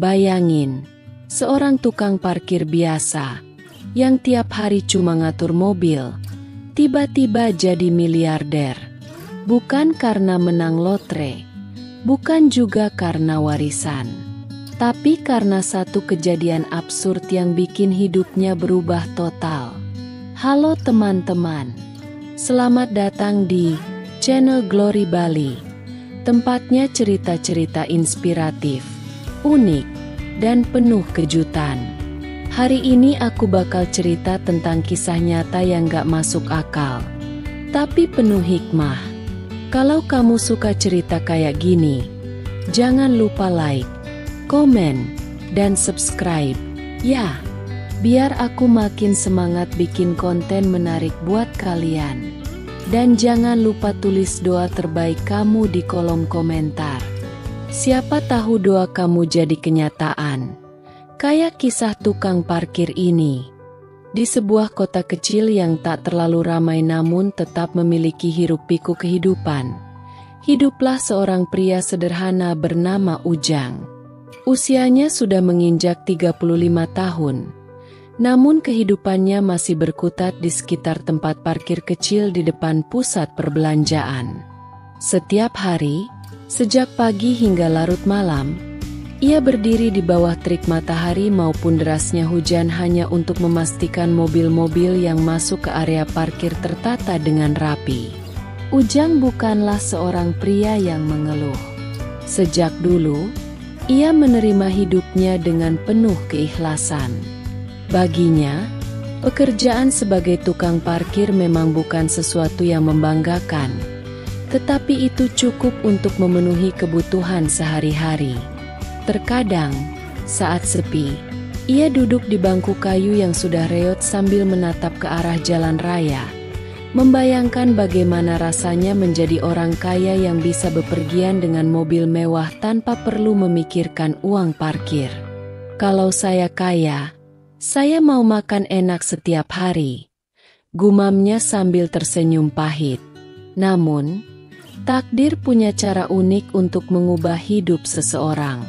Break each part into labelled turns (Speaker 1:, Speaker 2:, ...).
Speaker 1: Bayangin, seorang tukang parkir biasa, yang tiap hari cuma ngatur mobil, tiba-tiba jadi miliarder. Bukan karena menang lotre, bukan juga karena warisan, tapi karena satu kejadian absurd yang bikin hidupnya berubah total. Halo teman-teman, selamat datang di channel Glory Bali. Tempatnya cerita-cerita inspiratif, unik, dan penuh kejutan. Hari ini aku bakal cerita tentang kisah nyata yang gak masuk akal, tapi penuh hikmah. Kalau kamu suka cerita kayak gini, jangan lupa like, komen, dan subscribe, ya, biar aku makin semangat bikin konten menarik buat kalian. Dan jangan lupa tulis doa terbaik kamu di kolom komentar. Siapa tahu doa kamu jadi kenyataan. Kayak kisah tukang parkir ini. Di sebuah kota kecil yang tak terlalu ramai namun tetap memiliki hiruk-pikuk kehidupan, hiduplah seorang pria sederhana bernama Ujang. Usianya sudah menginjak 35 tahun. Namun kehidupannya masih berkutat di sekitar tempat parkir kecil di depan pusat perbelanjaan. Setiap hari, sejak pagi hingga larut malam, ia berdiri di bawah terik matahari maupun derasnya hujan hanya untuk memastikan mobil-mobil yang masuk ke area parkir tertata dengan rapi. Ujang bukanlah seorang pria yang mengeluh. Sejak dulu, ia menerima hidupnya dengan penuh keikhlasan. Baginya, pekerjaan sebagai tukang parkir memang bukan sesuatu yang membanggakan, tetapi itu cukup untuk memenuhi kebutuhan sehari-hari. Terkadang, saat sepi, ia duduk di bangku kayu yang sudah reot sambil menatap ke arah jalan raya, membayangkan bagaimana rasanya menjadi orang kaya yang bisa bepergian dengan mobil mewah tanpa perlu memikirkan uang parkir. Kalau saya kaya, saya mau makan enak setiap hari, gumamnya sambil tersenyum pahit. Namun, takdir punya cara unik untuk mengubah hidup seseorang.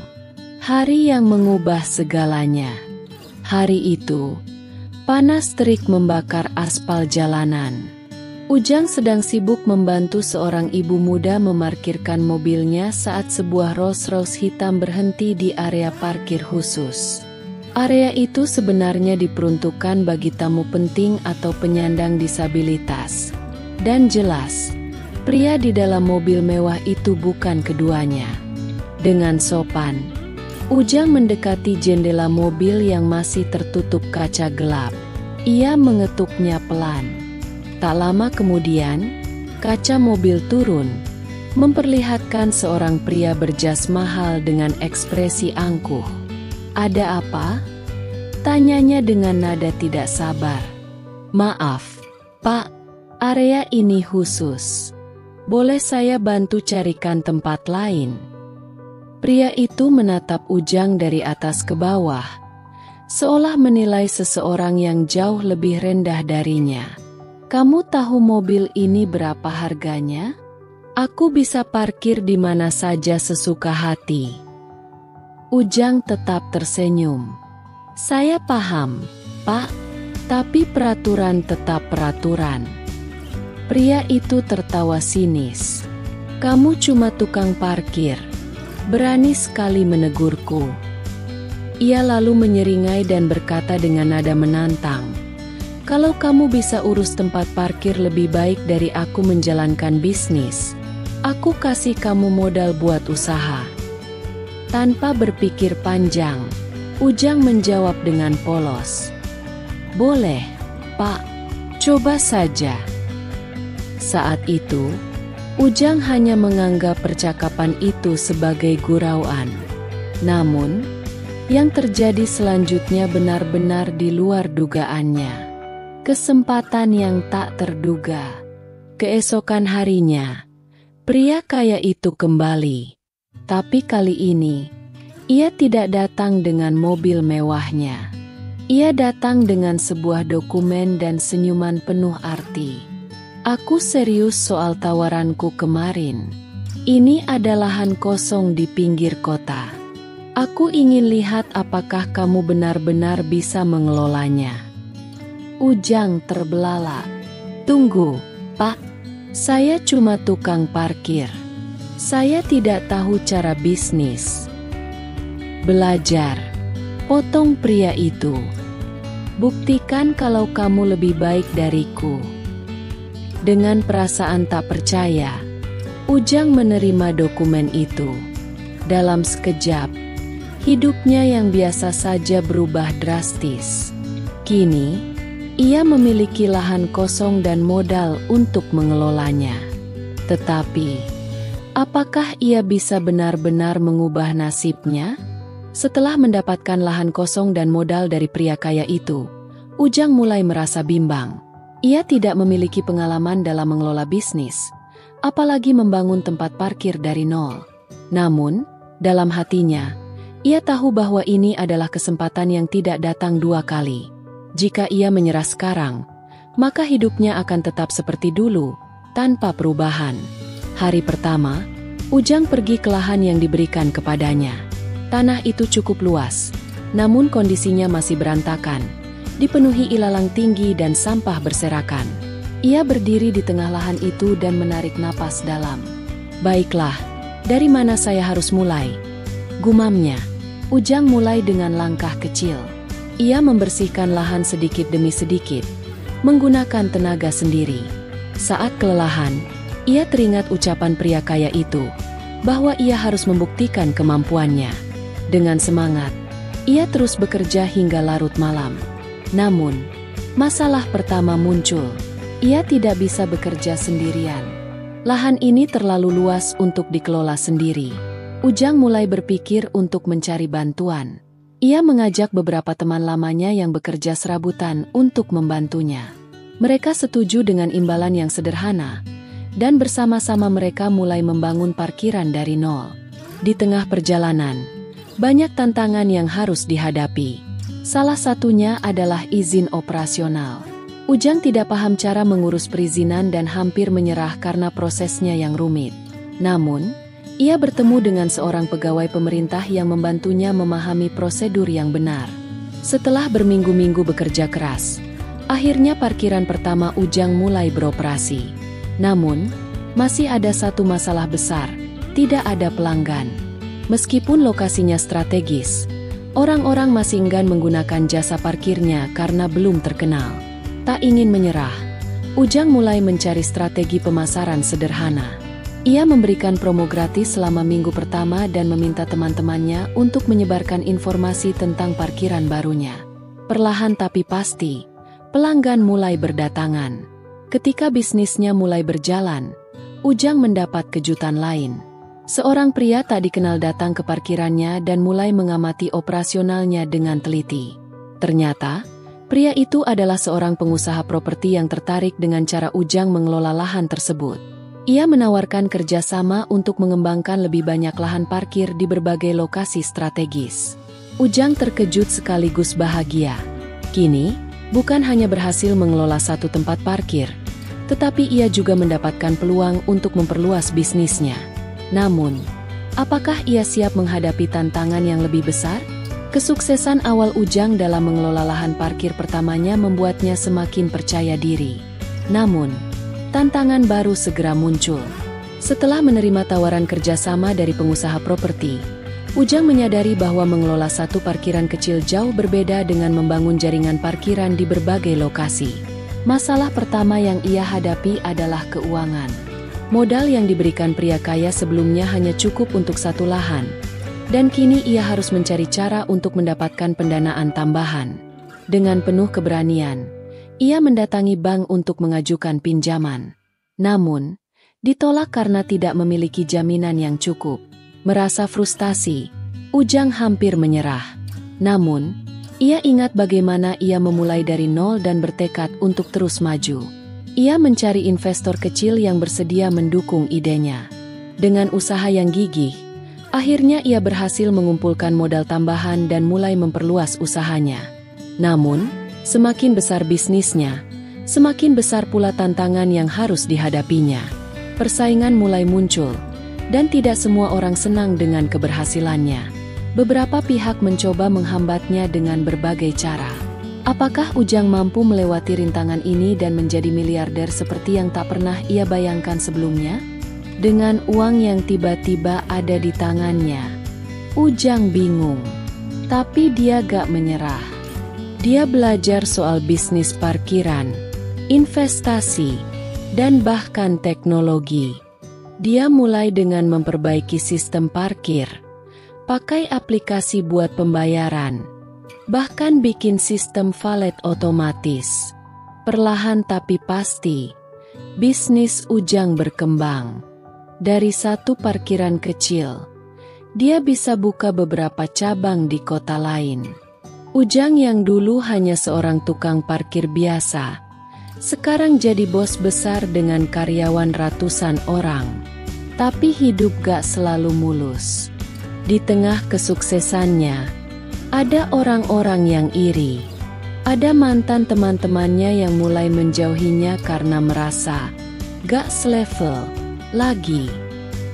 Speaker 1: Hari yang mengubah segalanya. Hari itu, panas terik membakar aspal jalanan. Ujang sedang sibuk membantu seorang ibu muda memarkirkan mobilnya saat sebuah Rolls-Royce hitam berhenti di area parkir khusus. Area itu sebenarnya diperuntukkan bagi tamu penting atau penyandang disabilitas. Dan jelas, pria di dalam mobil mewah itu bukan keduanya. Dengan sopan, Ujang mendekati jendela mobil yang masih tertutup kaca gelap. Ia mengetuknya pelan. Tak lama kemudian, kaca mobil turun, memperlihatkan seorang pria berjas mahal dengan ekspresi angkuh. "Ada apa?" tanyanya dengan nada tidak sabar. "Maaf, Pak, area ini khusus. Boleh saya bantu carikan tempat lain?" Pria itu menatap Ujang dari atas ke bawah, seolah menilai seseorang yang jauh lebih rendah darinya. "Kamu tahu mobil ini berapa harganya? Aku bisa parkir di mana saja sesuka hati." Ujang tetap tersenyum. "Saya paham, Pak, tapi peraturan tetap peraturan." Pria itu tertawa sinis. "Kamu cuma tukang parkir. Berani sekali menegurku." Ia lalu menyeringai dan berkata dengan nada menantang, "Kalau kamu bisa urus tempat parkir lebih baik dari aku menjalankan bisnis, aku kasih kamu modal buat usaha." Tanpa berpikir panjang, Ujang menjawab dengan polos, "Boleh, Pak, coba saja." Saat itu, Ujang hanya menganggap percakapan itu sebagai gurauan. Namun, yang terjadi selanjutnya benar-benar di luar dugaannya. Kesempatan yang tak terduga. Keesokan harinya, pria kaya itu kembali. Tapi kali ini, ia tidak datang dengan mobil mewahnya. Ia datang dengan sebuah dokumen dan senyuman penuh arti. "Aku serius soal tawaranku kemarin. Ini ada lahan kosong di pinggir kota. Aku ingin lihat apakah kamu benar-benar bisa mengelolanya. Ujang terbelalak. Tunggu, Pak. Saya cuma tukang parkir. Saya tidak tahu cara bisnis. Belajar. Potong pria itu. Buktikan kalau kamu lebih baik dariku. Dengan perasaan tak percaya, Ujang menerima dokumen itu. Dalam sekejap, hidupnya yang biasa saja berubah drastis. Kini, ia memiliki lahan kosong dan modal untuk mengelolanya. Tetapi, apakah ia bisa benar-benar mengubah nasibnya? Setelah mendapatkan lahan kosong dan modal dari pria kaya itu, Ujang mulai merasa bimbang. Ia tidak memiliki pengalaman dalam mengelola bisnis, apalagi membangun tempat parkir dari nol. Namun, dalam hatinya, ia tahu bahwa ini adalah kesempatan yang tidak datang dua kali. Jika ia menyerah sekarang, maka hidupnya akan tetap seperti dulu, tanpa perubahan. Hari pertama, Ujang pergi ke lahan yang diberikan kepadanya. Tanah itu cukup luas, namun kondisinya masih berantakan, dipenuhi ilalang tinggi dan sampah berserakan. Ia berdiri di tengah lahan itu dan menarik napas dalam. Baiklah, dari mana saya harus mulai? Gumamnya. Ujang mulai dengan langkah kecil. Ia membersihkan lahan sedikit demi sedikit, menggunakan tenaga sendiri. Saat kelelahan, ia teringat ucapan pria kaya itu, bahwa ia harus membuktikan kemampuannya. Dengan semangat, ia terus bekerja hingga larut malam. Namun, masalah pertama muncul. Ia tidak bisa bekerja sendirian. Lahan ini terlalu luas untuk dikelola sendiri. Ujang mulai berpikir untuk mencari bantuan. Ia mengajak beberapa teman lamanya yang bekerja serabutan untuk membantunya. Mereka setuju dengan imbalan yang sederhana, dan bersama-sama mereka mulai membangun parkiran dari nol. Di tengah perjalanan, banyak tantangan yang harus dihadapi. Salah satunya adalah izin operasional. Ujang tidak paham cara mengurus perizinan dan hampir menyerah karena prosesnya yang rumit. Namun, ia bertemu dengan seorang pegawai pemerintah yang membantunya memahami prosedur yang benar. Setelah berminggu-minggu bekerja keras, akhirnya parkiran pertama Ujang mulai beroperasi. Namun, masih ada satu masalah besar, tidak ada pelanggan. Meskipun lokasinya strategis, orang-orang masih enggan menggunakan jasa parkirnya karena belum terkenal. Tak ingin menyerah, Ujang mulai mencari strategi pemasaran sederhana. Ia memberikan promo gratis selama minggu pertama dan meminta teman-temannya untuk menyebarkan informasi tentang parkiran barunya. Perlahan tapi pasti, pelanggan mulai berdatangan. Ketika bisnisnya mulai berjalan, Ujang mendapat kejutan lain. Seorang pria tak dikenal datang ke parkirannya dan mulai mengamati operasionalnya dengan teliti. Ternyata, pria itu adalah seorang pengusaha properti yang tertarik dengan cara Ujang mengelola lahan tersebut. Ia menawarkan kerjasama untuk mengembangkan lebih banyak lahan parkir di berbagai lokasi strategis. Ujang terkejut sekaligus bahagia. Kini, bukan hanya berhasil mengelola satu tempat parkir, tetapi ia juga mendapatkan peluang untuk memperluas bisnisnya. Namun, apakah ia siap menghadapi tantangan yang lebih besar? Kesuksesan awal Ujang dalam mengelola lahan parkir pertamanya membuatnya semakin percaya diri. Namun, tantangan baru segera muncul. Setelah menerima tawaran kerjasama dari pengusaha properti, Ujang menyadari bahwa mengelola satu parkiran kecil jauh berbeda dengan membangun jaringan parkiran di berbagai lokasi. Masalah pertama yang ia hadapi adalah keuangan. Modal yang diberikan pria kaya sebelumnya hanya cukup untuk satu lahan, dan kini ia harus mencari cara untuk mendapatkan pendanaan tambahan. Dengan penuh keberanian, ia mendatangi bank untuk mengajukan pinjaman. Namun, ditolak karena tidak memiliki jaminan yang cukup. Merasa frustasi, Ujang hampir menyerah. Namun, ia ingat bagaimana ia memulai dari nol dan bertekad untuk terus maju. Ia mencari investor kecil yang bersedia mendukung idenya. Dengan usaha yang gigih, akhirnya ia berhasil mengumpulkan modal tambahan dan mulai memperluas usahanya. Namun, semakin besar bisnisnya, semakin besar pula tantangan yang harus dihadapinya. Persaingan mulai muncul, dan tidak semua orang senang dengan keberhasilannya. Beberapa pihak mencoba menghambatnya dengan berbagai cara. Apakah Ujang mampu melewati rintangan ini dan menjadi miliarder seperti yang tak pernah ia bayangkan sebelumnya? Dengan uang yang tiba-tiba ada di tangannya, Ujang bingung. Tapi dia gak menyerah. Dia belajar soal bisnis parkiran, investasi, dan bahkan teknologi. Dia mulai dengan memperbaiki sistem parkir, pakai aplikasi buat pembayaran, bahkan bikin sistem valet otomatis. Perlahan tapi pasti, bisnis Ujang berkembang. Dari satu parkiran kecil, dia bisa buka beberapa cabang di kota lain. Ujang yang dulu hanya seorang tukang parkir biasa, sekarang jadi bos besar dengan karyawan ratusan orang. Tapi hidup gak selalu mulus. Di tengah kesuksesannya, ada orang-orang yang iri. Ada mantan teman-temannya yang mulai menjauhinya karena merasa gak selevel lagi.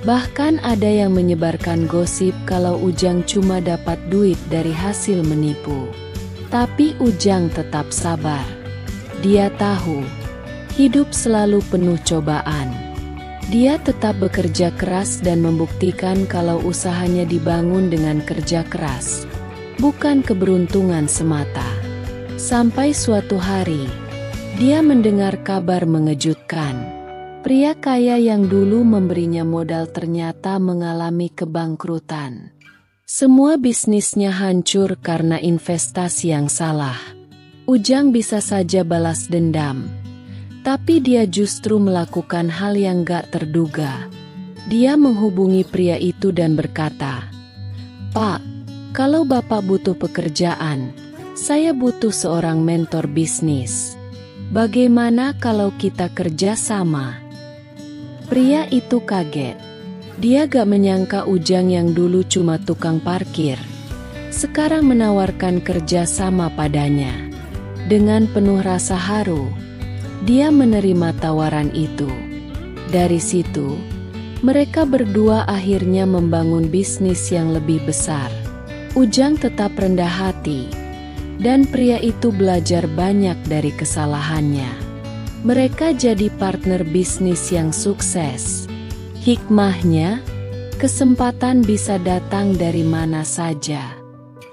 Speaker 1: Bahkan ada yang menyebarkan gosip kalau Ujang cuma dapat duit dari hasil menipu. Tapi Ujang tetap sabar. Dia tahu, hidup selalu penuh cobaan. Dia tetap bekerja keras dan membuktikan kalau usahanya dibangun dengan kerja keras, bukan keberuntungan semata. Sampai suatu hari, dia mendengar kabar mengejutkan. Pria kaya yang dulu memberinya modal ternyata mengalami kebangkrutan. Semua bisnisnya hancur karena investasi yang salah. Ujang bisa saja balas dendam, tapi dia justru melakukan hal yang gak terduga. Dia menghubungi pria itu dan berkata, "Pak, kalau Bapak butuh pekerjaan, saya butuh seorang mentor bisnis. Bagaimana kalau kita kerja sama?" Pria itu kaget. Dia gak menyangka Ujang yang dulu cuma tukang parkir, sekarang menawarkan kerja sama padanya. Dengan penuh rasa haru, dia menerima tawaran itu. Dari situ, mereka berdua akhirnya membangun bisnis yang lebih besar. Ujang tetap rendah hati, dan pria itu belajar banyak dari kesalahannya. Mereka jadi partner bisnis yang sukses. Hikmahnya, kesempatan bisa datang dari mana saja.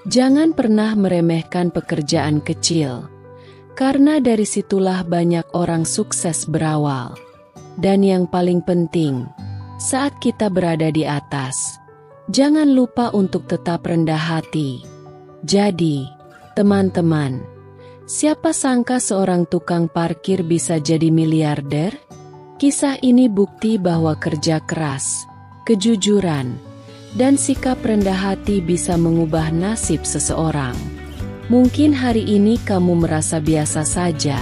Speaker 1: Jangan pernah meremehkan pekerjaan kecil, karena dari situlah banyak orang sukses berawal. Dan yang paling penting, saat kita berada di atas, jangan lupa untuk tetap rendah hati. Jadi, teman-teman, siapa sangka seorang tukang parkir bisa jadi miliarder? Kisah ini bukti bahwa kerja keras, kejujuran, dan sikap rendah hati bisa mengubah nasib seseorang. Mungkin hari ini kamu merasa biasa saja,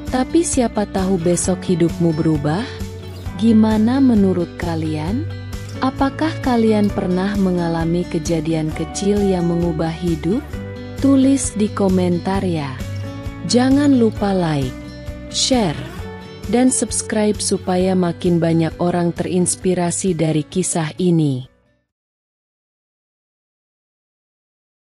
Speaker 1: tapi siapa tahu besok hidupmu berubah? Gimana menurut kalian? Apakah kalian pernah mengalami kejadian kecil yang mengubah hidup? Tulis di komentar ya. Jangan lupa like, share, dan subscribe supaya makin banyak orang terinspirasi dari kisah ini.